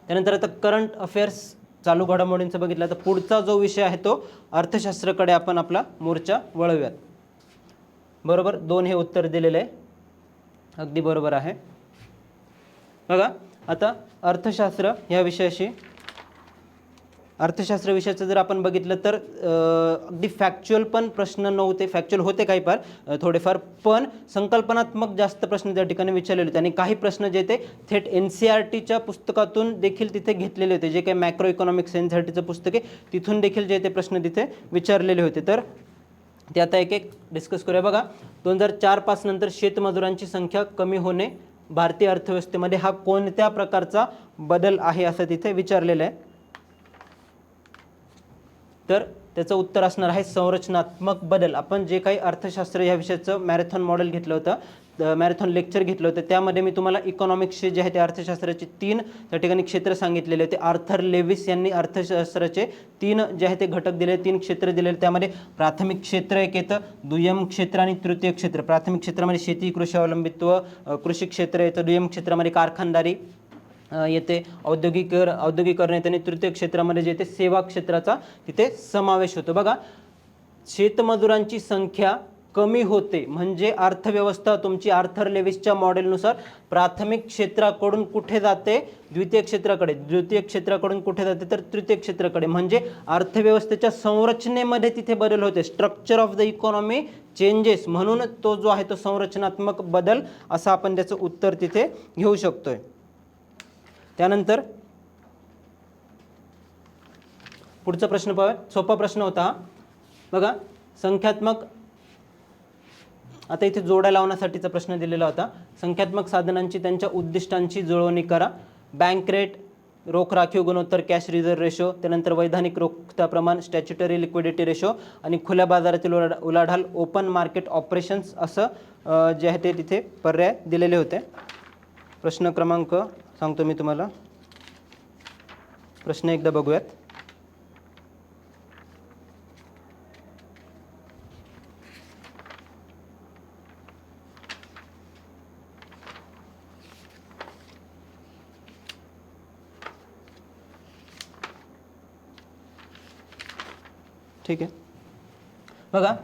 त्यानंतर आता current affairs चालू घडामोडींचं बघितलं तर पुढचा जो विषय आहे तो अर्थशास्त्राकडे आपण आपला मोर्चा वळवूयात. बरोबर, 2 हे उत्तर दिलेलं आहे, अगदी बरोबर आहे. बघा आता अर्थशास्त्र या विषयाशी, अर्थशास्त्र विषयाचं जर आपण बघितलं तर अगदी फॅक्च्युअल पण प्रश्न नव्हते, फॅक्च्युअल होते काही फार थोडेफार, पण संकल्पनात्मक जास्त प्रश्न त्या ठिकाणी विचारलेले होते आणि काही प्रश्न जे ते थेट NCERTच्या पुस्तकातून देखील तिथे घेतलेले होते. जे काही मॅक्रो इकॉनॉमिक्स NCERTचं पुस्तक आहे तिथून देखील जे ते प्रश्न तिथे विचारलेले होते. तर ते आता एक एक डिस्कस करूया. बघा 2004-5 नंतर शेतमजुरांची संख्या कमी होणे भारतीय अर्थव्यवस्थेमध्ये हा कोणत्या प्रकारचा बदल आहे असं तिथे विचारलेलं आहे. तर त्याचं उत्तर असणार आहे संरचनात्मक बदल. आपण जे काही अर्थशास्त्र या विषयाचं मॅरेथॉन मॉडेल घेतलं होतं, मॅरेथॉन लेक्चर घेतलं होतं, त्यामध्ये मी तुम्हाला इकॉनॉमिक्सचे जे आहे ते अर्थशास्त्राचे 3 त्या ठिकाणी क्षेत्र सांगितलेले होते. आर्थर लेविस यांनी अर्थशास्त्राचे 3 जे आहे ते घटक दिले, 3 क्षेत्र दिलेले. त्यामध्ये प्राथमिक क्षेत्र एक येतं, दुय्यम क्षेत्र आणि तृतीय क्षेत्र. प्राथमिक क्षेत्रामध्ये शेती कृषी अवलंबित्व कृषी क्षेत्र येतं, दुय्यम क्षेत्रामध्ये कारखानदारी येते, औद्योगिकरण येते आणि तृतीय क्षेत्रामध्ये जे ते सेवा क्षेत्राचा तिथे समावेश होतो. बघा शेतमजुरांची संख्या कमी होते म्हणजे अर्थव्यवस्था तुमची आर्थर लेविसच्या मॉडेलनुसार प्राथमिक क्षेत्राकडून कुठे जाते, द्वितीय क्षेत्राकडे, द्वितीय क्षेत्राकडून कुठे जाते तर तृतीय क्षेत्राकडे. म्हणजे अर्थव्यवस्थेच्या संरचनेमध्ये तिथे बदल होते, structure of the economy changes, म्हणून तो जो आहे तो संरचनात्मक बदल असं आपण त्याचं उत्तर तिथे घेऊ शकतोय. त्यानंतर पुढचा प्रश्न पाहूया, सोपा प्रश्न होता हा. बघा संख्यात्मक, आता इथे जोड्या लावण्यासाठीचा प्रश्न दिलेला होता. संख्यात्मक साधनांची त्यांच्या उद्दिष्टांची जुळवणी करा. बँक रेट, रोख राखीव गुणोत्तर, कॅश रिझर्व्ह रेशो, त्यानंतर वैधानिक रोखता प्रमाण, स्टॅच्युटरी लिक्विडिटी रेशो आणि खुल्या बाजारातील उलाढाल, ओपन मार्केट ऑपरेशन्स, असं जे आहे ते तिथे पर्याय दिलेले होते. प्रश्न क्रमांक सांगतो मी तुम्हाला, प्रश्न एकदा बघूयात. ठीक आहे, बघा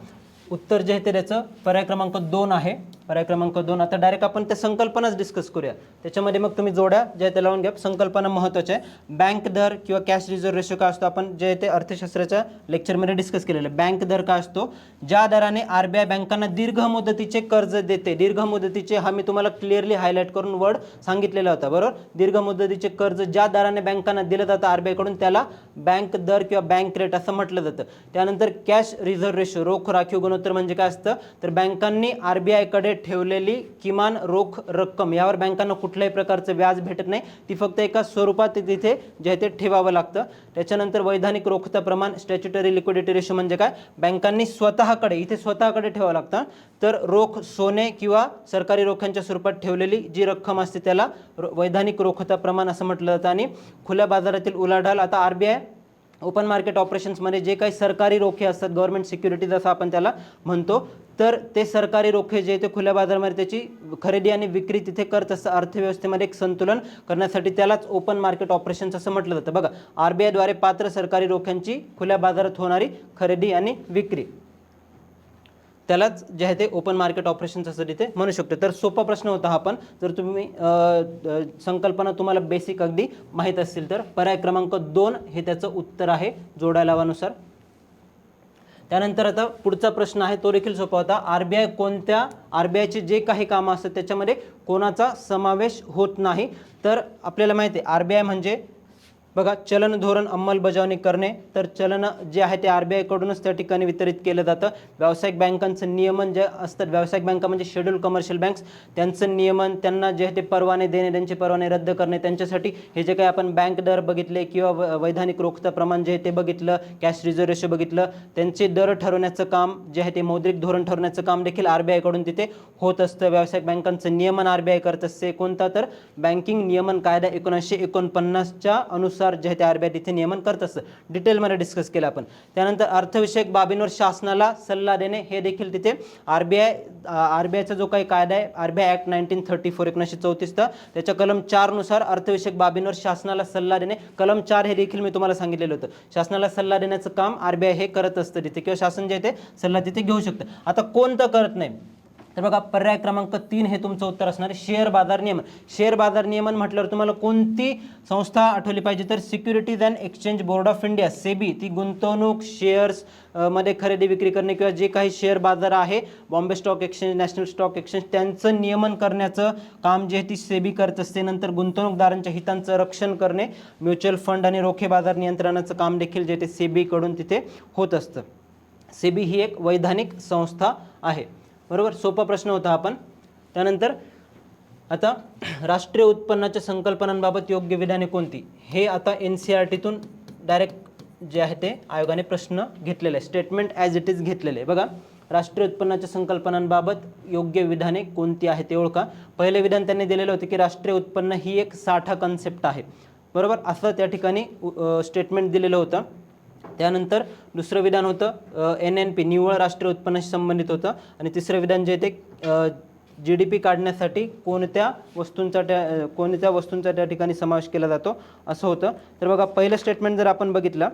उत्तर जे आहे ते त्याचं पर्याय क्रमांक 2 आहे. पर्याय क्रमांक 2. आता डायरेक्ट आपण त्या संकल्पनाच डिस्कस करूया. त्याच्यामध्ये मग तुम्ही जोड्या ज्या ते लावून घ्या. संकल्पना महत्त्वाच्या आहे. बँक दर किंवा कॅश रिझर्व्ह रेशो काय असतो आपण जे ते अर्थशास्त्राच्या लेक्चरमध्ये डिस्कस केलेलं आहे. बँक दर काय असतो, ज्या दराने RBI बँकांना दीर्घ मुदतीचे कर्ज देते. दीर्घ मुदतीचे हा मी तुम्हाला क्लिअरली हायलाइट करून वर्ड सांगितलेला होता, बरोबर. दीर्घ मुदतीचे कर्ज ज्या दराने बँकांना दिलं जातं RBI कडून त्याला बँक दर किंवा बँक रेट असं म्हटलं जातं. त्यानंतर कॅश रिझर्व्ह रेशो, रोख राखीव गुणोत्तर म्हणजे काय असतं तर बँकांनी RBI कडे ठेवलेली किमान रोख रक्कम, यावर बँकांना कुठल्याही प्रकारचं व्याज भेटत नाही, ती फक्त एका स्वरूपात तिथे जे ते ठेवावं लागतं. त्याच्यानंतर वैधानिक रोखता प्रमाण, स्टॅच्युटरी लिक्विडिटी रेशो म्हणजे काय, बँकांनी स्वतःकडे, इथे स्वतःकडे ठेवावं लागतं. तर रोख, सोने किंवा सरकारी रोख्यांच्या स्वरूपात ठेवलेली जी रक्कम असते त्याला वैधानिक रोखता प्रमाण असं म्हटलं जातं. आणि खुल्या बाजारातील उलाढाल, आता RBI ओपन मार्केट ऑपरेशन्समध्ये जे काही सरकारी रोखे असतात, गव्हर्नमेंट सिक्युरिटीज असं आपण त्याला म्हणतो, तर ते सरकारी रोखे जे ते खुल्या बाजारामध्ये त्याची खरेदी आणि विक्री तिथे करत असतं. अर्थव्यवस्थेमध्ये एक संतुलन करण्यासाठी त्यालाच ओपन मार्केट ऑपरेशन्स असं म्हटलं जातं. बघा RBI द्वारे पात्र सरकारी रोख्यांची खुल्या बाजारात होणारी खरेदी आणि विक्री, त्यालाच जे आहे ते ओपन मार्केट ऑपरेशन्स असं तिथे म्हणू शकतो. तर सोपा प्रश्न होता हा, पण जर तुम्ही संकल्पना तुम्हाला बेसिक अगदी माहीत असतील तर पर्याय क्रमांक 2 हे त्याचं उत्तर आहे जोड्या लावानुसार. त्यानंतर आता पुढचा प्रश्न आहे तो देखील सोपा होता. RBIचे जे काही कामं असतात त्याच्यामध्ये कोणाचा समावेश होत नाही. तर आपल्याला माहिती आहे RBI म्हणजे बघा चलन धोरण अंमलबजावणी करणे, तर चलन जे आहे ते RBI कडूनच त्या ठिकाणी वितरित केलं जातं. व्यावसायिक बँकांचं नियमन जे असतात, व्यावसायिक बँका म्हणजे शेड्यूल कमर्शियल बँक्स, त्यांचं नियमन, त्यांना जे आहे ते परवाने देणे, त्यांचे परवाने रद्द करणे, त्यांच्यासाठी हे जे काही आपण बँक दर बघितले किंवा वैधानिक रोखता प्रमाण जे आहे ते बघितलं, कॅश रिझर्व्ह रेशो बघितलं, त्यांचे दर ठरवण्याचं काम जे आहे ते मौद्रिक धोरण ठरवण्याचं काम देखील RBI कडून तिथे होत असतं. व्यावसायिक बँकांचं नियमन RBI करत असते. कोणता तर बँकिंग नियमन कायदा 1949च्या अनुसार त्यानुसार जे आहे ते RBI तिथे नियमन करत असतं. डिटेलमध्ये डिस्कस केलं आपण. त्यानंतर अर्थविषयक बाबींवर शासनाला सल्ला देणे हे देखील तिथे RBIचा जो काही कायदा आहे RBI ॲक्ट 1934 1934 त्याच्या कलम 4 नुसार अर्थविषयक बाबींवर शासनाला सल्ला देणे. कलम 4 हे देखील मी तुम्हाला सांगितलेलं होतं. शासनाला सल्ला देण्याचं काम RBI हे करत असतं तिथे, किंवा शासन जे ते सल्ला तिथे घेऊ शकतं. आता कोणतं करत नाही तर बघा पर्याय क्रमांक 3 हे तुमचं उत्तर असणार आहे. शेअर बाजार नियमन. शेअर बाजार नियमन म्हटल्यावर तुम्हाला कोणती संस्था आठवली पाहिजे तर securities and exchange board of India SEBI. ती गुंतवणूक शेअर्स मध्ये खरेदी विक्री करणे किंवा जे काही शेअर बाजार आहे Bombay stock exchange national stock exchange त्यांचं नियमन करण्याचं काम जे ती सेबी करत असते. नंतर गुंतवणूकदारांच्या हितांचं रक्षण करणे, म्युच्युअल फंड आणि रोखे बाजार नियंत्रणाचं काम देखील जे ते सेबीकडून तिथे होत असतं. सेबी ही एक वैधानिक संस्था आहे. बरोबर, सोपा प्रश्न होता आपण. त्यानंतर आता राष्ट्रीय उत्पन्नाच्या संकल्पनांबाबत योग्य विधाने कोणती, हे आता NCERTतून डायरेक्ट जे आहे ते आयोगाने प्रश्न घेतलेले आहे. स्टेटमेंट ॲज इट इज घेतलेले आहे. बघा, राष्ट्रीय उत्पन्नाच्या संकल्पनांबाबत योग्य विधाने कोणती आहे ते ओळखा. पहिले विधान त्यांनी दिलेलं होतं की राष्ट्रीय उत्पन्न ही एक साठा कन्सेप्ट आहे. बरोबर, असं त्या ठिकाणी स्टेटमेंट दिलेलं होतं. त्यानंतर दुसरं विधान होतं NNP निव्वळ राष्ट्रीय उत्पन्नाशी संबंधित होतं. आणि तिसरं विधान जे ते GDP काढण्यासाठी कोणत्या वस्तूंचा त्या ठिकाणी समावेश केला जातो असं होतं. तर बघा, पहिलं स्टेटमेंट जर आपण बघितलं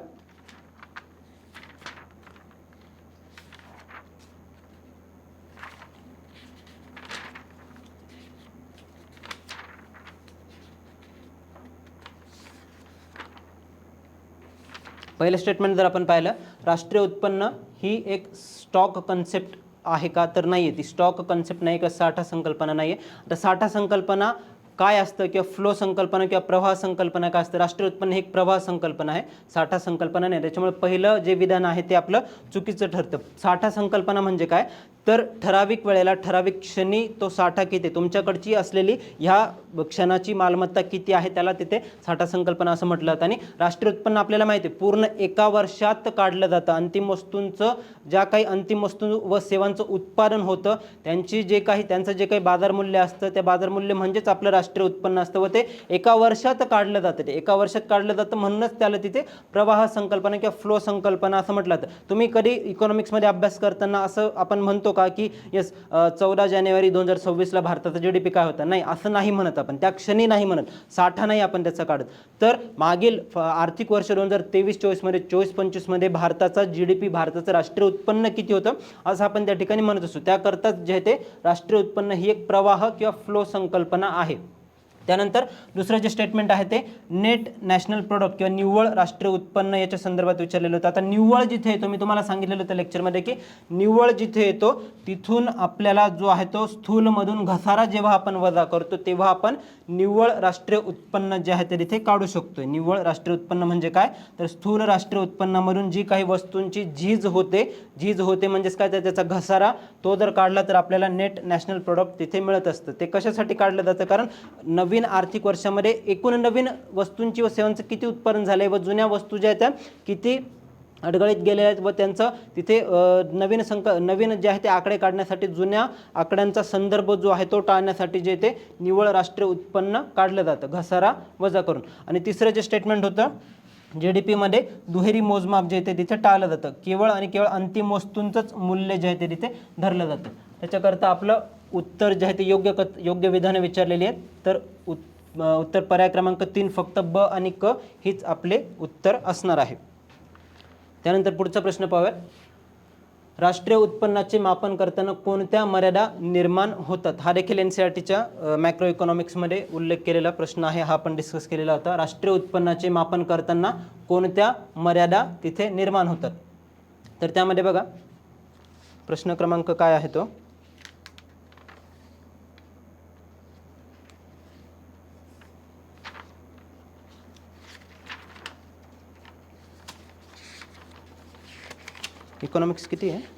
पहिलं स्टेटमेंट जर आपण पाहिलं, राष्ट्रीय उत्पन्न ही एक स्टॉक कन्सेप्ट आहे का तर नाही आहे. ती स्टॉक कन्सेप्ट नाही का साठा संकल्पना नाही आहे. आता साठा संकल्पना काय असतं किंवा फ्लो संकल्पना किंवा प्रवाह संकल्पना काय असतं, राष्ट्रीय उत्पन्न ही एक प्रवाह संकल्पना आहे, साठा संकल्पना नाही. त्याच्यामुळे पहिलं जे विधान आहे ते आपलं चुकीचं ठरतं. साठा संकल्पना म्हणजे काय तर ठराविक वेळेला ठराविक क्षणी तो साठा किती, तुमच्याकडची असलेली ह्या क्षणाची मालमत्ता किती आहे त्याला तिथे साठा संकल्पना असं म्हटलं जातं. आणि राष्ट्रीय उत्पन्न आपल्याला माहिती आहे पूर्ण एका वर्षात काढलं जातं. अंतिम वस्तूंचं ज्या काही अंतिम वस्तू व सेवांचं उत्पादन होतं त्यांचं जे काही बाजारमूल्य असतं त्या बाजारमूल्य म्हणजेच आपलं राष्ट्रीय उत्पन्न असतं व ते एका वर्षात काढलं जातं. ते एका वर्षात काढलं जातं म्हणूनच त्याला तिथे प्रवाह संकल्पना किंवा फ्लो संकल्पना असं म्हटलं जातं. तुम्ही कधी इकॉनॉमिक्समध्ये अभ्यास करताना असं आपण म्हणतो का की येस 14 जानेवारी 2026ला भारताचा GDP काय होता, नाही असं नाही म्हणत आपण, त्या क्षणी नाही म्हणत, साठा नाही आपण त्याचा काढत. तर मागील आर्थिक वर्ष 2023-24 मध्ये 24-25 मध्ये भारताचा GDP भारताचं राष्ट्रीय उत्पन्न किती होतं असं आपण त्या ठिकाणी म्हणत असतो. त्याकरताच जे ते राष्ट्रीय उत्पन्न ही एक प्रवाह किंवा फ्लो संकल्पना आहे. त्यानंतर दुसरं जे स्टेटमेंट आहे ते नेट नॅशनल प्रोडक्ट किंवा निव्वळ राष्ट्रीय उत्पन्न याच्या संदर्भात विचारलेलं होतं. आता निव्वळ जिथे येतो मी तुम्हाला सांगितलेलं होतं लेक्चरमध्ये की निव्वळ जिथे येतो तिथून आपल्याला जो आहे तो स्थूलमधून घसारा जेव्हा आपण वजा करतो तेव्हा आपण निव्वळ राष्ट्रीय उत्पन्न जे आहे ते तिथे काढू शकतो. निव्वळ राष्ट्रीय उत्पन्न म्हणजे काय तर स्थूल राष्ट्रीय उत्पन्नामधून जी काही वस्तूंची झीज होते म्हणजेच काय तर त्याचा घसारा तो जर काढला तर आपल्याला नेट नॅशनल प्रोडक्ट तिथे मिळत असतं. ते कशासाठी काढलं जातं कारण नवीन आर्थिक वर्षामध्ये एकूण नवीन वस्तूंची व सेवांचं किती उत्पादन झालंय व जुन्या वस्तू ज्या आहेत त्या किती अडगळीत गेलेल्या आहेत व त्यांचं तिथे नवीन जे आहे ते आकडे काढण्यासाठी जुन्या आकड्यांचा संदर्भ जो आहे तो टाळण्यासाठी जे ते निव्वळ राष्ट्रीय उत्पन्न काढलं जातं घसारा वजा करून. आणि तिसरं जे स्टेटमेंट होतं GDP मध्ये दुहेरी मोजमाप जे ते तिथे टाळलं जातं, केवळ आणि केवळ अंतिम वस्तूंचंच मूल्य जे आहे ते तिथे धरलं जातं. त्याच्याकरता आपलं उत्तर जे आहे ते योग्य विधानं विचारलेली आहेत. तर उत्तर पर्याय क्रमांक 3 फक्त ब आणि क हीच आपले उत्तर असणार आहे. त्यानंतर पुढचा प्रश्न पाहूयात. राष्ट्रीय उत्पन्नाचे मापन करताना कोणत्या मर्यादा निर्माण होतात, हा देखील NCERTच्या मॅक्रो इकॉनॉमिक्समध्ये उल्लेख केलेला प्रश्न आहे. हा आपण डिस्कस केलेला होता. राष्ट्रीय उत्पन्नाचे मापन करताना कोणत्या मर्यादा तिथे निर्माण होतात. तर त्यामध्ये बघा प्रश्न क्रमांक काय आहे तो इकॉनॉमिक्स किती आहे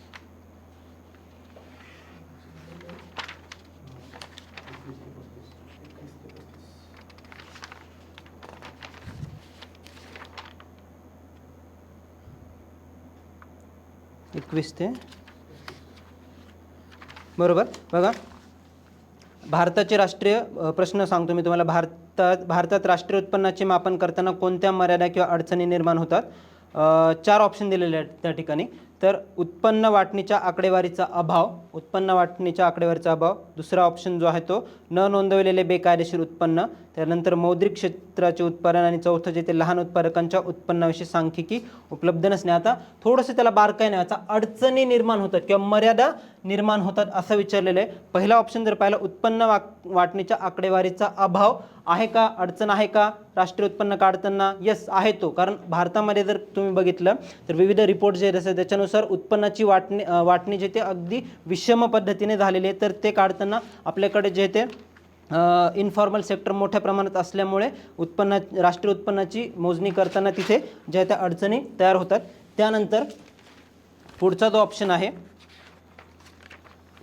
ते बरोबर. बघा भारताचे राष्ट्रीय प्रश्न सांगतो मी तुम्हाला. भारतात राष्ट्रीय उत्पन्नाचे मापन करताना कोणत्या मर्यादा किंवा अडचणी निर्माण होतात? 4 ऑप्शन दिलेले आहेत त्या ठिकाणी. तर उत्पन्न वाटणीच्या आकडेवारीचा अभाव, उत्पन्न वाटणीच्या आकडेवारीचा अभाव. दुसरा ऑप्शन जो आहे तो न नोंदवलेले बेकायदेशीर उत्पन्न. त्यानंतर मौद्रिक क्षेत्राचे उत्पादन. आणि चौथं जे ते लहान उत्पादकांच्या उत्पन्नाविषयी सांख्यिकी उपलब्ध नसणे. आता थोडंसं त्याला बारकाईने याचा अडचणी निर्माण होतात किंवा मर्यादा निर्माण होतात असं विचारलेलं आहे. पहिला ऑप्शन जर पाहिला, उत्पन्न वाटणीच्या आकडेवारीचा अभाव आहे का, अडचण आहे का राष्ट्रीय उत्पन्न काढताना? यस आहे तो. कारण भारतामध्ये जर तुम्ही बघितलं तर विविध रिपोर्ट जे असतात त्याच्यानुसार उत्पन्नाची वाटणी जे ते अगदी विषम पद्धतीने झालेली आहे. तर ते काढताना आपल्याकडे जे ते इन्फॉर्मल सेक्टर मोठ्या प्रमाणात असल्यामुळे राष्ट्रीय उत्पन्नाची मोजणी करताना तिथे ज्या त्या अडचणी तयार होतात. त्यानंतर पुढचा जो ऑप्शन आहे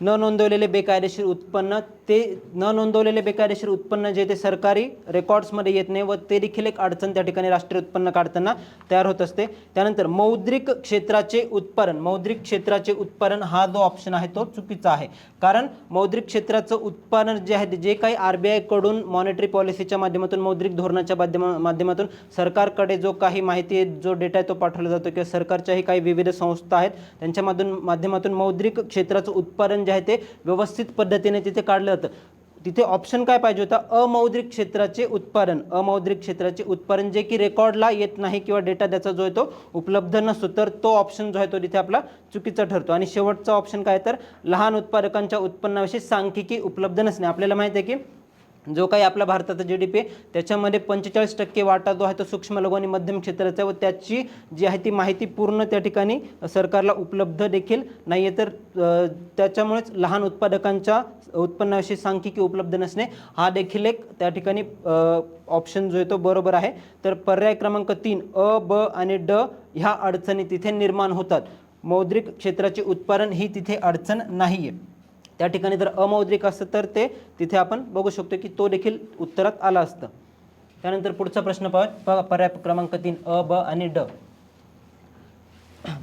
न नोंदवलेले बेकायदेशीर उत्पन्न, ते न नोंदवलेले बेकायदेशीर उत्पन्न जे ते सरकारी रेकॉर्ड्समध्ये येत नाही व ते देखील एक अडचण त्या ठिकाणी राष्ट्रीय उत्पन्न काढताना तयार होत असते. त्यानंतर मौद्रिक क्षेत्राचे उत्पादन, मौद्रिक क्षेत्राचे उत्पादन हा जो ऑप्शन आहे तो चुकीचा आहे. कारण मौद्रिक क्षेत्राचं उत्पादन जे आहे जे काही RBI कडून मॉनिटरी पॉलिसीच्या माध्यमातून, मौद्रिक धोरणाच्या माध्यमातून सरकारकडे जो काही माहिती आहे, जो डेटा आहे तो पाठवला जातो किंवा सरकारच्याही काही विविध संस्था आहेत त्यांच्या माध्यमातून मौद्रिक क्षेत्राचं उत्पादन जे आहे ते व्यवस्थित पद्धतीने तिथे काढलं जातं. तिथे ऑप्शन काय पाहिजे होता? अमौद्रिक क्षेत्राचे उत्पादन. अमौद्रिक क्षेत्राचे उत्पादन जे की रेकॉर्डला येत नाही किंवा डेटा त्याचा जो आहे तो उपलब्ध नसतो. तर तो ऑप्शन जो आहे तो तिथे आपला चुकीचा ठरतो. आणि शेवटचा ऑप्शन काय, तर लहान उत्पादकांच्या उत्पन्नाविषयी सांख्यिकी उपलब्ध नसणे. आपल्याला माहिती आहे की जो काही आपला भारताचा GDP आहे त्याच्यामध्ये 45% वाटा जो आहे तो सूक्ष्म लघु आणि मध्यम क्षेत्राचा आहे व त्याची जी आहे ती माहिती पूर्ण त्या ठिकाणी सरकारला उपलब्ध देखील नाही आहे. तर त्याच्यामुळेच लहान उत्पादकांच्या उत्पन्नाविषयी सांख्यिकी उपलब्ध नसणे हा देखील एक त्या ठिकाणी ऑप्शन जो आहे तो बरोबर आहे. तर पर्याय क्रमांक 3 अ, ब आणि ड ह्या अडचणी तिथे निर्माण होतात. मौद्रिक क्षेत्राचे उत्पादन ही तिथे अडचण नाही आहे. त्या ठिकाणी जर अमौद्रिक असतं तर ते तिथे आपण बघू शकतो की तो देखील उत्तरात आला असतं. त्यानंतर पुढचा प्रश्न पाहूया. पर्याय क्रमांक 3 अ, ब आणि ड.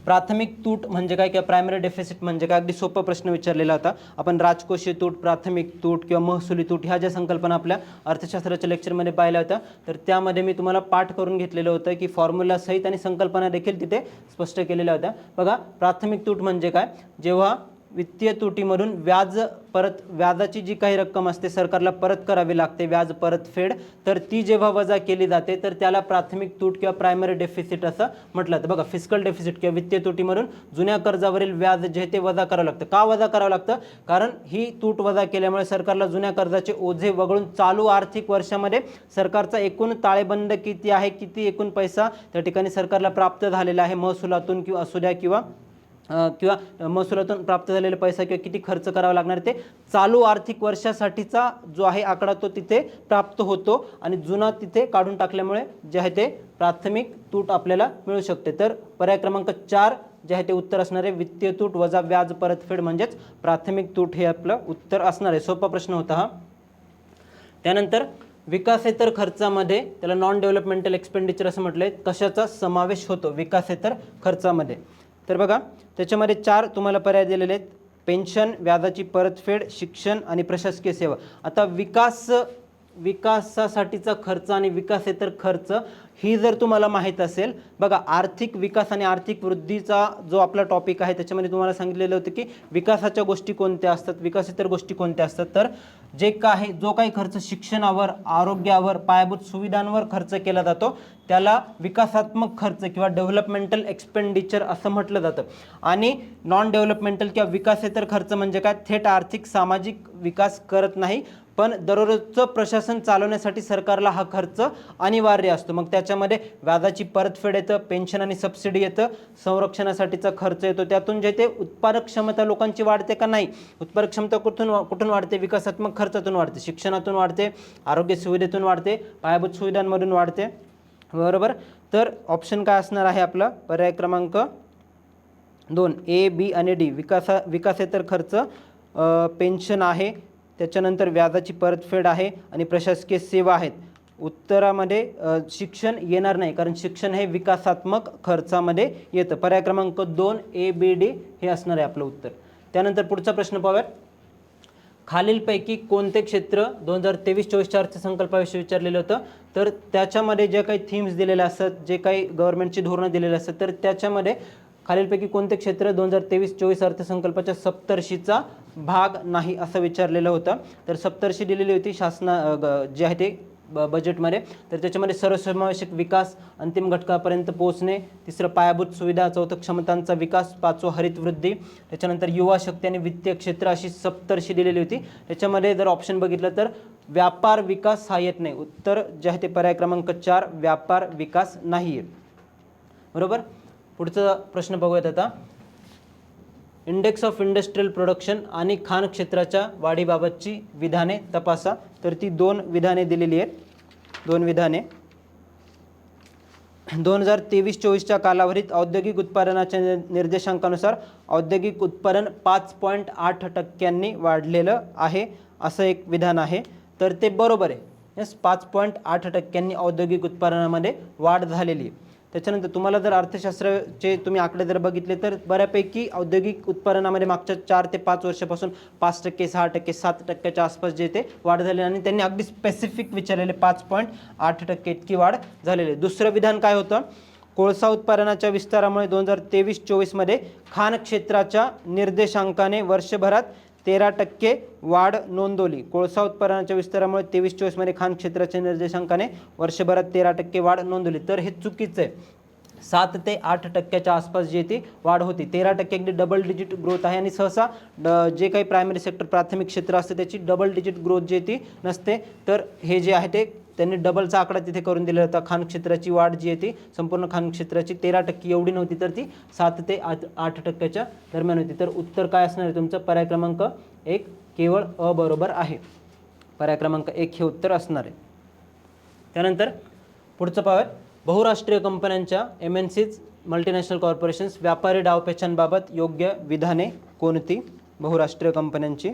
प्राथमिक तूट म्हणजे काय किंवा प्रायमरी डेफिसिट म्हणजे काय? अगदी सोपा प्रश्न विचारलेला होता. आपण राजकोषीय तूट, प्राथमिक तूट किंवा महसुली तूट ह्या ज्या संकल्पना आपल्या अर्थशास्त्राच्या लेक्चरमध्ये पाहिल्या होत्या तर त्यामध्ये मी तुम्हाला पाठ करून घेतलेलं होतं की फॉर्म्युला सहित आणि संकल्पना देखील तिथे स्पष्ट केलेल्या होत्या. बघा, प्राथमिक तूट म्हणजे काय? जेव्हा वित्तीय तुटीमधून व्याजाची जी काही रक्कम असते सरकारला परत करावी लागते, व्याज परतफेड, तर ती जेव्हा वजा केली जाते तर त्याला प्राथमिक तूट किंवा प्रायमरी डेफिसिट असं म्हटलं जातं. बघा, फिस्कल डेफिसिट किंवा वित्तीय तुटीमधून जुन्या कर्जावरील व्याज जे ते वजा करावं लागतं. का वजा करावं लागतं? कारण ही तूट वजा केल्यामुळे सरकारला जुन्या कर्जाचे ओझे वगळून चालू आर्थिक वर्षामध्ये सरकारचा एकूण ताळेबंद किती आहे, किती एकूण पैसा त्या ठिकाणी सरकारला प्राप्त झालेला आहे महसुलातून किंवा असू द्या किंवा महसुलातून प्राप्त झालेला पैसा किंवा किती खर्च करावा लागणार ते चालू आर्थिक वर्षासाठीचा जो आहे आकडा तो तिथे प्राप्त होतो आणि जुना तिथे काढून टाकल्यामुळे जे आहे ते प्राथमिक तूट आपल्याला मिळू शकते. तर पर्याय क्रमांक 4 जे आहे ते उत्तर असणार आहे. वित्तीय तूट वजा व्याज परतफेड म्हणजेच प्राथमिक तूट हे आपलं उत्तर असणार आहे. सोपा प्रश्न होता हा. त्यानंतर विकासेतर खर्चामध्ये त्याला नॉन डेव्हलपमेंटल एक्सपेंडिचर असं म्हटलंय. कशाचा समावेश होतो विकासेतर खर्चामध्ये? तर बघा, त्याच्यामध्ये 4 तुम्हाला पर्याय दिलेले आहेत. पेन्शन, व्याजाची परतफेड, शिक्षण आणि प्रशासकीय सेवा. आता विकासासाठीचा खर्च आणि विकासेतर खर्च ही जर तुम्हाला माहीत असेल, बघा आर्थिक विकास आणि आर्थिक वृद्धीचा जो आपला टॉपिक आहे त्याच्यामध्ये तुम्हाला सांगितलेलं होतं की विकासाच्या गोष्टी कोणत्या असतात, विकासेतर गोष्टी कोणत्या असतात. तर जो काही खर्च शिक्षणावर, आरोग्यावर, पायाभूत सुविधांवर खर्च केला जातो त्याला विकासात्मक खर्च किंवा डेव्हलपमेंटल एक्सपेंडिचर असं म्हटलं जातं. आणि नॉन डेव्हलपमेंटल किंवा विकासेतर खर्च म्हणजे काय? थेट आर्थिक सामाजिक विकास करत नाही पण दररोजचं प्रशासन चालवण्यासाठी सरकारला हा खर्च अनिवार्य असतो. मग त्याच्यामध्ये व्याजाची परतफेड येतं, पेन्शन आणि सबसिडी येतं, संरक्षणासाठीचा खर्च येतो. त्यातून जे ते उत्पादक क्षमता लोकांची वाढते का? नाही. उत्पादक क्षमता कुठून वाढते? विकासात्मक खर्चातून वाढते, शिक्षणातून वाढते, आरोग्य सुविधेतून वाढते, पायाभूत सुविधांमधून वाढते. बरोबर. तर ऑप्शन काय असणार आहे आपला? पर्याय क्रमांक 2 A, B आणि D. विकासेतर खर्च, पेन्शन आहे, त्याच्यानंतर व्याजाची परतफेड आहे आणि प्रशासकीय सेवा आहेत. उत्तरामध्ये शिक्षण येणार नाही कारण शिक्षण हे विकासात्मक खर्चामध्ये येतं. पर्याय क्रमांक 2 A, B, D हे असणार आहे आपलं उत्तर. त्यानंतर पुढचा प्रश्न पाहूयात. खालीलपैकी कोणते क्षेत्र 2023-24च्या अर्थसंकल्पाविषयी विचारलेलं होतं, तर त्याच्यामध्ये जे काही थीम्स दिलेले असतात, जे काही गव्हर्नमेंटची धोरणं दिलेली असतात, तर त्याच्यामध्ये खालीलपैकी कोणते क्षेत्र 2023-24 अर्थसंकल्पाच्या सप्तर्षीचा भाग नाही असं विचारलेलं होतं. तर सप्तर्षी दिलेली होती जे आहे ते बजेटमध्ये. तर त्याच्यामध्ये सर्वसमावेशक विकास, अंतिम घटकापर्यंत पोहोचणे, तिसरं पायाभूत सुविधा, चौथं क्षमतांचा विकास, पाचवं हरित वृद्धी, त्याच्यानंतर युवा शक्ती आणि वित्तीय क्षेत्र अशी सप्तर्षी दिलेली होती. त्याच्यामध्ये जर ऑप्शन बघितलं तर व्यापार विकास हा येत नाही. उत्तर जे आहे ते पर्याय क्रमांक 4 व्यापार विकास नाही आहे. बरोबर. पुढचा प्रश्न बघूयात आता. इंडेक्स ऑफ इंडस्ट्रियल प्रोडक्शन आणि खाण क्षेत्राच्या वाढीबाबतची विधाने तपासा. तर ती 2 विधाने दिलेली आहेत. 2 विधाने 2023-24च्या कालावधीत औद्योगिक उत्पादनाच्या निर्देशांकानुसार औद्योगिक उत्पादन 5.8% वाढलेलं आहे असं एक विधान आहे. तर ते बरोबर आहे. यस, 5.8% औद्योगिक उत्पादनामध्ये वाढ झालेली आहे. त्याच्यानंतर तुम्हाला जर अर्थशास्त्राचे तुम्ही आकडे जर बघितले तर बऱ्यापैकी औद्योगिक उत्पादनामध्ये मागच्या 4 ते 5 वर्षापासून 5%, 6%, 7%च्या आसपास जे ते वाढ झाली आणि त्यांनी अगदी स्पेसिफिक विचारलेले 5.8% इतकी वाढ झालेली आहे. दुसरं विधान काय होतं? कोळसा उत्पादनाच्या विस्तारामुळे 2023-24मध्ये खाण क्षेत्राच्या निर्देशांकाने वर्षभरात 13% वाढ नोंदवली. कोळसा उत्पादनाच्या विस्तारामुळे 23-24मध्ये खाण क्षेत्राच्या निर्देशांकाने वर्षभरात 13% वाढ नोंदवली. तर हे चुकीचं आहे. 7 ते 8%च्या आसपास जी ती वाढ होती. 13% अगदी डबल डिजिट ग्रोथ आहे आणि सहसा जे काही प्रायमरी सेक्टर प्राथमिक क्षेत्र असते त्याची डबल डिजिट ग्रोथ जी ती नसते. तर हे जे आहे ते त्यांनी डबलचा आकडा तिथे करून दिलेला होता. खाण क्षेत्राची वाढ जी आहे ती संपूर्ण खाण क्षेत्राची 13% एवढी नव्हती, तर ती 7 ते 8%च्या दरम्यान होती. तर उत्तर काय असणार आहे तुमचं? पर्याय क्रमांक 1 केवळ अ बरोबर आहे. पर्याय क्रमांक 1 हे उत्तर असणार आहे. त्यानंतर पुढचं पाहूयात. बहुराष्ट्रीय कंपन्यांच्या MNCs मल्टीनॅशनल कॉर्पोरेशन्स व्यापारी डावपेचांबाबत योग्य विधाने कोणती? बहुराष्ट्रीय कंपन्यांची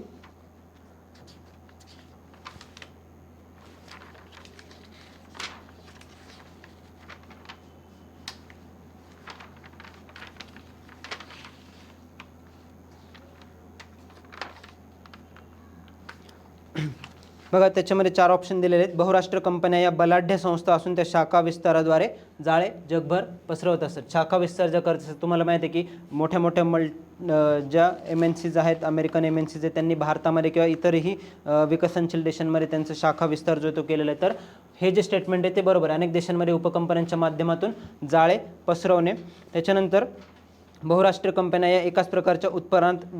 बघा, त्याच्यामध्ये 4 ऑप्शन दिलेले आहेत. बहुराष्ट्रीय कंपन्या या बलाढ्य संस्था असून त्या शाखा विस्ताराद्वारे जाळे जगभर पसरवत असतात. शाखा विस्तार ज्या करत असतात, तुम्हाला माहिती आहे की मोठ्या मोठ्या ज्या MNCs आहेत, अमेरिकन MNCs आहेत, त्यांनी भारतामध्ये किंवा इतरही विकसनशील देशांमध्ये त्यांचा शाखा विस्तार जो तो केलेला आहे. तर हे जे स्टेटमेंट आहे ते बरोबर आहे. अनेक देशांमध्ये उपकंपन्यांच्या माध्यमातून जाळे पसरवणे. त्याच्यानंतर बहुराष्ट्रीय कंपन्या या एकाच प्रकारच्या उत्पादनात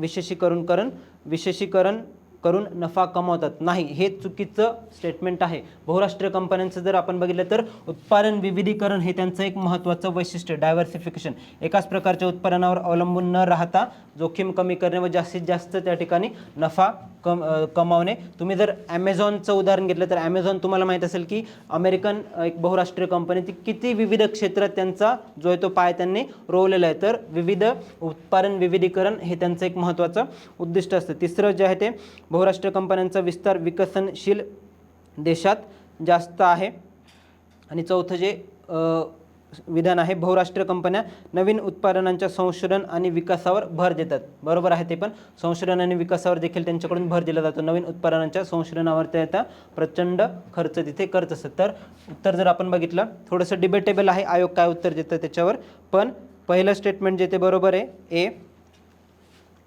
विशेषीकरण करून नफा कमवतात. नाही, हे चुकीचं स्टेटमेंट आहे. बहुराष्ट्रीय कंपन्यांचं जर आपण बघितलं तर उत्पादन विविधीकरण हे त्यांचं एक महत्त्वाचं वैशिष्ट्य, डायव्हर्सिफिकेशन. एकाच प्रकारच्या उत्पादनावर अवलंबून न राहता जोखीम कमी करणे व जास्तीत जास्त त्या ठिकाणी नफा कमावणे. तुम्ही जर ॲमेझॉनचं उदाहरण घेतलं तर ॲमेझॉन तुम्हाला माहीत असेल की अमेरिकन एक बहुराष्ट्रीय कंपनी, ती किती विविध क्षेत्रात त्यांचा जो आहे तो पाय त्यांनी रोवलेला आहे. तर विविध उत्पादन विविधीकरण हे त्यांचं एक महत्त्वाचं उद्दिष्ट असतं. तिसरं जे आहे ते बहुराष्ट्रीय कंपन्यांचा विस्तार विकसनशील देशात जास्त आहे. आणि चौथं जे विधान आहे, बहुराष्ट्रीय कंपन्या नवीन उत्पादनांच्या संशोधन आणि विकासावर भर देतात. बरोबर आहे ते पण. संशोधन आणि विकासावर देखील त्यांच्याकडून भर दिला जातो. नवीन उत्पादनांच्या संशोधनावर त्या प्रचंड खर्च तिथे करत असतात. तर उत्तर जर आपण बघितलं, थोडंसं डिबेटेबल आहे आयोग काय उत्तर देतं त्याच्यावर, पण पहिलं स्टेटमेंट जे ते बरोबर आहे ए,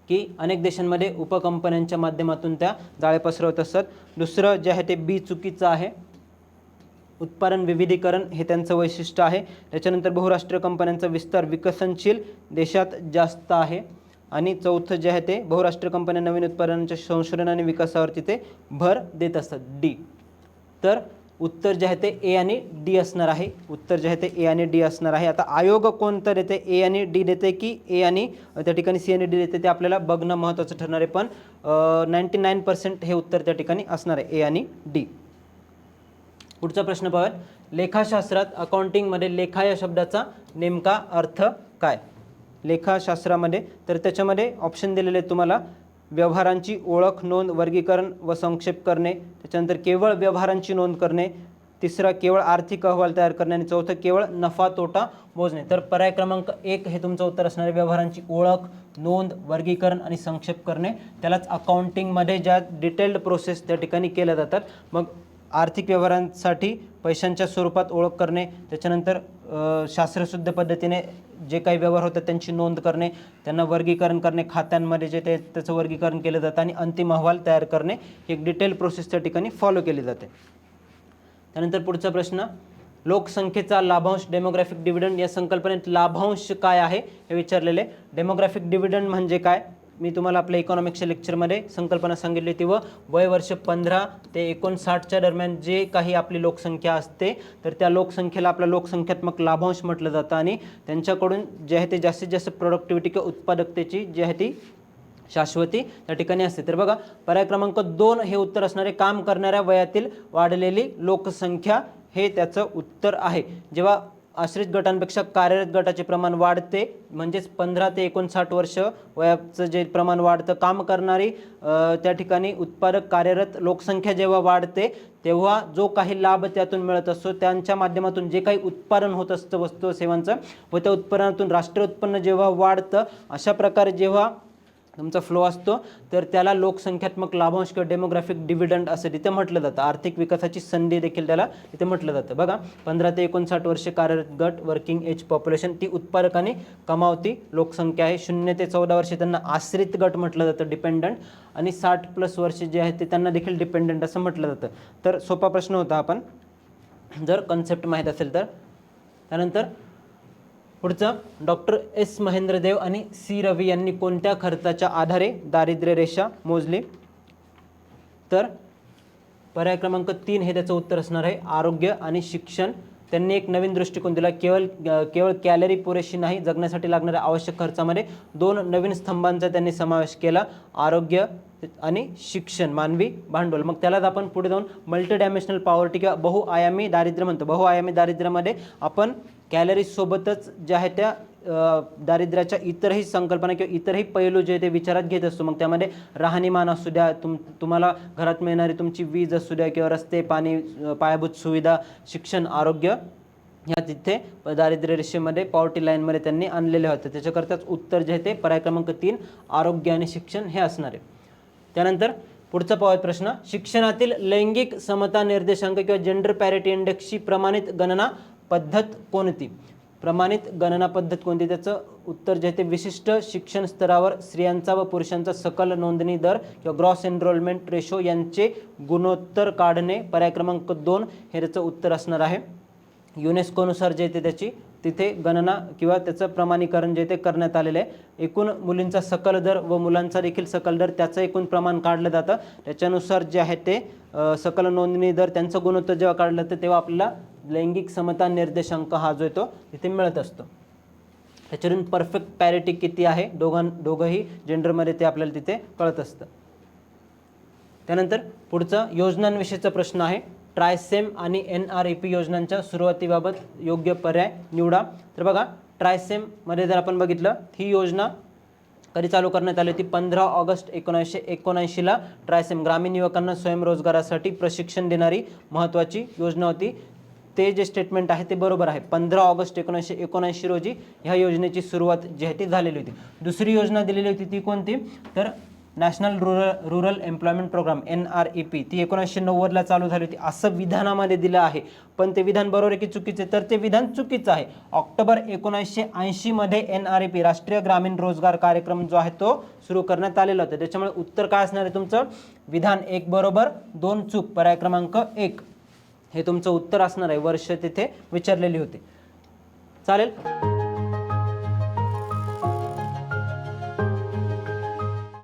की अनेक देशांमध्ये उपकंपन्यांच्या माध्यमातून त्या जाळे पसरवत असतात. दुसरं जे आहे ते बी चुकीचं आहे. उत्पादन विविधीकरण हे त्यांचं वैशिष्ट्य आहे. त्याच्यानंतर बहुराष्ट्रीय कंपन्यांचा विस्तार विकसनशील देशात जास्त आहे. आणि चौथं जे आहे ते बहुराष्ट्रीय कंपन्या नवीन उत्पादनांच्या संशोधन आणि विकासावर तिथे भर देत असतात, डी. तर उत्तर जे आहे ते ए आणि डी असणार आहे. उत्तर जे आहे ते ए आणि डी असणार आहे. आता आयोग कोणतं देते, ए आणि डी देते की ए आणि त्या ठिकाणी सी आणि डी देते, ते आपल्याला बघणं महत्त्वाचं ठरणार आहे. पण 99% हे उत्तर त्या ठिकाणी असणार आहे, ए आणि डी. पुढचा प्रश्न पाहूयात. लेखाशास्त्रात अकाउंटिंगमध्ये लेखा या शब्दाचा नेमका अर्थ काय? लेखाशास्त्रामध्ये तर त्याच्यामध्ये ऑप्शन दिलेले आहेत तुम्हाला. व्यवहारांची ओळख, नोंद, वर्गीकरण व संक्षेप करणे. त्याच्यानंतर केवळ व्यवहारांची नोंद करणे. तिसरा केवळ आर्थिक अहवाल तयार करणे. आणि चौथं केवळ नफा तोटा मोजणे. तर पर्याय क्रमांक 1 हे तुमचं उत्तर असणार आहे. व्यवहारांची ओळख, नोंद, वर्गीकरण आणि संक्षेप करणे, त्यालाच अकाउंटिंगमध्ये ज्या डिटेल्ड प्रोसेस त्या ठिकाणी केल्या जातात. मग आर्थिक व्यवहारांसाठी पैशांच्या स्वरूपात ओळख करणे, त्याच्यानंतर शास्त्रशुद्ध पद्धतीने जे काही व्यवहार होतात त्यांची नोंद करणे, त्यांना वर्गीकरण करणे, खात्यांमध्ये जे त्याचं वर्गीकरण केलं जातं आणि अंतिम अहवाल तयार करणे, ही एक डिटेल प्रोसेस त्या ठिकाणी फॉलो केली जाते. त्यानंतर पुढचा प्रश्न, लोकसंख्येचा लाभांश डेमोग्राफिक डिव्हिडंड या संकल्पनेत लाभांश काय आहे हे विचारलेले. डेमोग्राफिक डिव्हिडंड म्हणजे काय, मी तुम्हाला आपल्या इकॉनॉमिक्सच्या लेक्चरमध्ये संकल्पना सांगितली होती व वय वर्ष 15 ते 59च्या दरम्यान जे काही आपली लोकसंख्या असते तर त्या लोकसंख्येला आपला लोकसंख्यात्मक लाभांश म्हटलं जातं आणि त्यांच्याकडून जे आहे ते जास्तीत जास्त प्रोडक्टिव्हिटी किंवा उत्पादकतेची जी आहे ती शाश्वती त्या ठिकाणी असते. तर बघा पर्याय क्रमांक 2 हे उत्तर असणारे काम करणाऱ्या वयातील वाढलेली लोकसंख्या हे त्याचं उत्तर आहे. जेव्हा आश्रित गटांपेक्षा कार्यरत गटाचे प्रमाण वाढते म्हणजेच 15 ते 59 वर्ष वयाचं जे प्रमाण वाढतं, काम करणारी त्या ठिकाणी उत्पादक कार्यरत लोकसंख्या जेव्हा वाढते तेव्हा जो काही लाभ त्यातून मिळत असतो, त्यांच्या माध्यमातून जे काही उत्पादन होत असतं वस्तू व सेवांचं व त्या उत्पादनातून राष्ट्रीय उत्पन्न जेव्हा वाढतं, अशा प्रकारे जेव्हा तुमचा फ्लो असतो तर त्याला लोकसंख्यात्मक लाभांश किंवा डेमोग्राफिक डिव्हिडंड असं तिथे म्हटलं जातं. आर्थिक विकासाची संधी देखील त्याला इथे म्हटलं जातं. बघा 15 ते 59 वर्षे कार्यरत गट, वर्किंग एज पॉप्युलेशन, ती उत्पादक आणि कमावती लोकसंख्या आहे. 0 ते 14 वर्षे त्यांना आश्रित गट म्हटलं जातं, डिपेंडंट, आणि 60+ वर्षे जे आहेत ते त्यांना देखील डिपेंडंट असं म्हटलं जातं. तर सोपा प्रश्न होता आपण जर कन्सेप्ट माहीत असेल तर. त्यानंतर पुढचं, डॉक्टर एस महेंद्र देव आणि सी रवी यांनी कोणत्या खर्चाच्या आधारे दारिद्र्य रेषा मोजली, तर पर्याय क्रमांक 3 हे त्याचं उत्तर असणार आहे आरोग्य आणि शिक्षण. त्यांनी एक नवीन दृष्टिकोन दिला. केवळ कॅलरी पुरेशी नाही, जगण्यासाठी लागणाऱ्या आवश्यक खर्चामध्ये 2 नवीन स्तंभांचा त्यांनी समावेश केला, आरोग्य आणि शिक्षण, मानवी भांडवल. मग त्यालाच आपण पुढे जाऊन मल्टी डायमेन्शनल पॉवर्टी किंवा बहुआयामी दारिद्र्य म्हणतो. बहुआयामी दारिद्र्यामध्ये आपण कॅलरीजसोबतच ज्या आहेत त्या दारिद्र्याच्या इतरही संकल्पना किंवा इतरही पैलू जे ते विचारात घेत असतो. मग त्यामध्ये राहणीमान असू द्या, तुम्हाला घरात मिळणारी तुमची वीज असू द्या किंवा रस्ते, पाणी, पायाभूत सुविधा, शिक्षण, आरोग्य, ह्या तिथे दारिद्र्य रेषेमध्ये पॉवर्टी लाईनमध्ये त्यांनी आणलेले होते. त्याच्याकरताच उत्तर जे आहे ते पर्याय क्रमांक 3 आरोग्य आणि शिक्षण हे असणार आहे. त्यानंतर पुढचा पाहूयात प्रश्न, शिक्षणातील लैंगिक समता निर्देशांक किंवा जेंडर पॅरिटी इंडेक्सची प्रमाणित गणना पद्धत कोणती. प्रमाणित गणना पद्धत कोणती, त्याचं उत्तर जे आहे ते विशिष्ट शिक्षण स्तरावर स्त्रियांचा व पुरुषांचा सकल नोंदणी दर किंवा ग्रॉस एनरोलमेंट रेशो यांचे गुणोत्तर काढणे, पर्याय क्रमांक 2 हे त्याचं उत्तर असणार आहे. युनेस्कोनुसार जे ते त्याची तिथे गणना किंवा त्याचं प्रमाणीकरण जे ते करण्यात आलेलं आहे. एकूण मुलींचा सकल दर व मुलांचा देखील सकल दर त्याचं एकूण प्रमाण काढलं जातं. त्याच्यानुसार जे आहे ते सकल नोंदणी दर त्यांचं गुणोत्तर जेव्हा काढलं तर तेव्हा आपल्याला लैंगिक समता निर्देशांक हा जो आहे तो तिथे मिळत असतो. त्याच्यावरून परफेक्ट पॅरिटी किती आहे दोघंही जेंडरमध्ये ते आपल्याला तिथे कळत असतं. त्यानंतर पुढचा योजनांविषयीचा प्रश्न आहे. ट्रायसेम आणि NREP योजनांच्या सुरुवातीबाबत योग्य पर्याय निवडा. तर बघा ट्रायसेममध्ये जर आपण बघितलं, ही योजना कधी चालू करण्यात आली होती, 15 ऑगस्ट 1979ला. ट्रायसेम ग्रामीण युवकांना स्वयंरोजगारासाठी प्रशिक्षण देणारी महत्त्वाची योजना होती. ते जे स्टेटमेंट आहे ते बरोबर आहे. 15 ऑगस्ट 1979 रोजी ह्या योजनेची सुरुवात जी आहे ती झालेली होती. दुसरी योजना दिलेली होती ती कोणती, तर national rural employment programme NREP, ती 1990ला चालू झाली होती असं विधानामध्ये दिलं आहे. पण ते विधान बरोबर आहे की चुकीचे, तर ते विधान चुकीचं आहे. ऑक्टोबर 1980मध्ये NREP राष्ट्रीय ग्रामीण रोजगार कार्यक्रम जो आहे तो सुरू करण्यात आलेला होता. त्याच्यामुळे उत्तर काय असणार आहे तुमचं, विधान 1 बरोबर 2 चूक, पर्याय क्रमांक 1 हे तुमचं उत्तर असणार आहे. वर्ष तिथे विचारलेली होती. चालेल.